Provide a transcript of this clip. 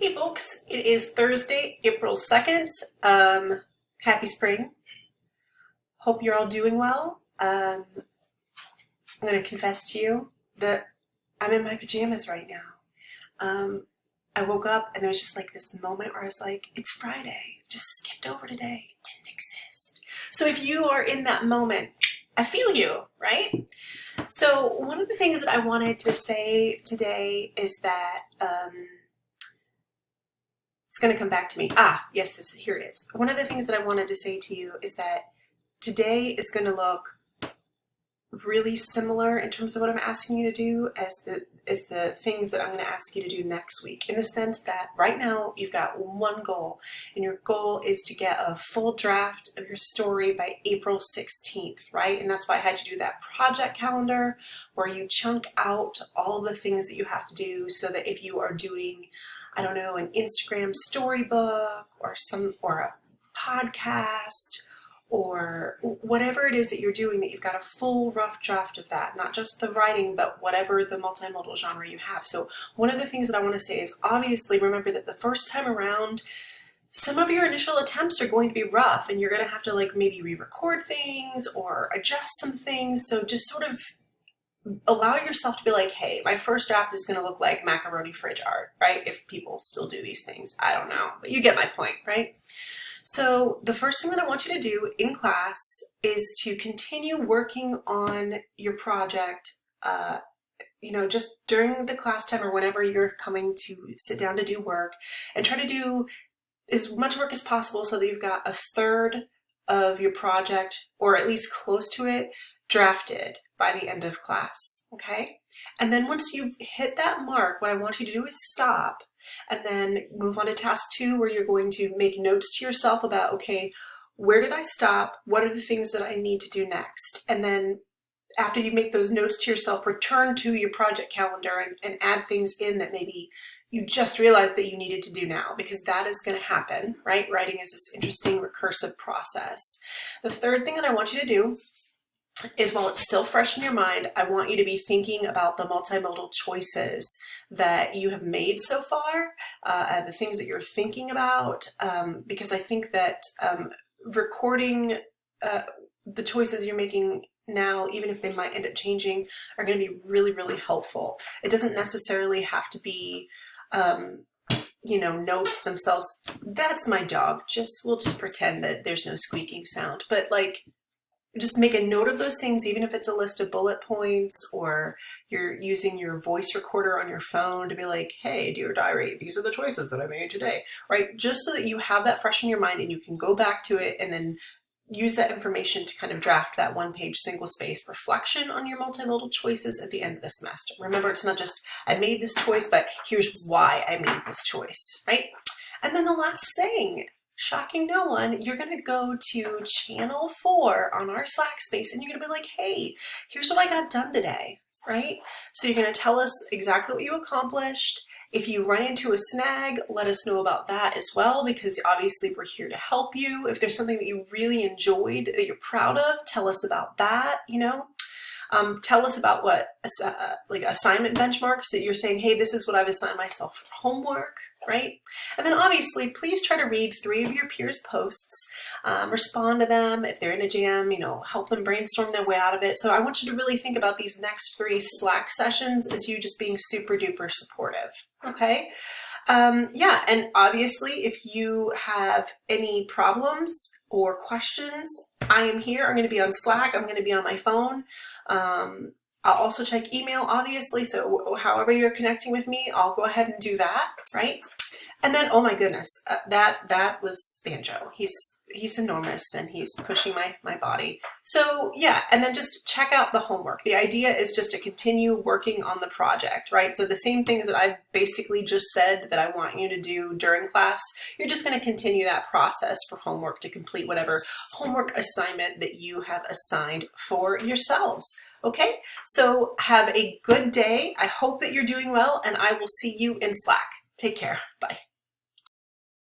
Hey folks, it is Thursday, April 2nd. Happy spring. Hope you're all doing well. I'm going to confess to you that I'm in my pajamas right now. I woke up and there was just like this moment where I was like, it's Friday. Just skipped over today. It didn't exist. So if you are in that moment, I feel you, right? So one of the things that I wanted to say today is that it's going to come back to me. Yes, here it is. One of the things that I wanted to say to you is that today is going to look really similar in terms of what I'm asking you to do as the things that I'm going to ask you to do next week, in the sense that right now you've got one goal, and your goal is to get a full draft of your story by April 16th, right? And that's why I had you do that project calendar where you chunk out all the things that you have to do, so that if you are doing, I don't know, an Instagram storybook or a podcast or whatever it is that you're doing, that you've got a full rough draft of that, not just the writing, but whatever the multimodal genre you have. So one of the things that I want to say is, obviously remember that the first time around, some of your initial attempts are going to be rough, and you're going to have to like maybe re-record things or adjust some things. So just sort of allow yourself to be like, hey, my first draft is going to look like macaroni fridge art, right? If people still do these things, I don't know, but you get my point, right? So the first thing that I want you to do in class is to continue working on your project, just during the class time or whenever you're coming to sit down to do work, and try to do as much work as possible so that you've got a third of your project, or at least close to it, drafted by the end of class, okay? And then once you've hit that mark, what I want you to do is stop and then move on to task 2, where you're going to make notes to yourself about, okay, where did I stop? What are the things that I need to do next? And then after you make those notes to yourself, return to your project calendar and add things in that maybe you just realized that you needed to do now, because that is going to happen, right? Writing is this interesting recursive process. The third thing that I want you to do is, while it's still fresh in your mind, I want you to be thinking about the multimodal choices that you have made so far, the things that you're thinking about, because I think that recording the choices you're making now, even if they might end up changing, are going to be really, really helpful. It doesn't necessarily have to be notes themselves. That's my dog. We'll just pretend that there's no squeaking sound, but like, just make a note of those things, even if it's a list of bullet points, or you're using your voice recorder on your phone to be like, hey, dear diary, these are the choices that I made today, right? Just so that you have that fresh in your mind and you can go back to it and then use that information to kind of draft that one-page single-space reflection on your multimodal choices at the end of the semester. Remember, it's not just, I made this choice, but here's why I made this choice, right? And then the last thing, shocking no one, you're going to go to channel 4 on our Slack space, and you're going to be like, hey, here's what I got done today, right? So you're going to tell us exactly what you accomplished. If you run into a snag, let us know about that as well, because obviously we're here to help you. If there's something that you really enjoyed that you're proud of, tell us about that, tell us about what, like assignment benchmarks that you're saying, hey, this is what I've assigned myself for homework, right? And then obviously, please try to read 3 of your peers' posts, respond to them. If they're in a jam, help them brainstorm their way out of it. So I want you to really think about these next 3 Slack sessions as you just being super duper supportive, okay? And obviously, if you have any problems or questions, I am here. I'm going to be on Slack. I'm going to be on my phone. I'll also check email, obviously, so however you're connecting with me, I'll go ahead and do that, right? And then, oh my goodness, that was Banjo. He's enormous, and he's pushing my body. So yeah, and then just check out the homework. The idea is just to continue working on the project, right? So the same things that I've basically just said that I want you to do during class, you're just going to continue that process for homework to complete whatever homework assignment that you have assigned for yourselves. Okay, so have a good day. I hope that you're doing well, and I will see you in Slack. Take care. Bye.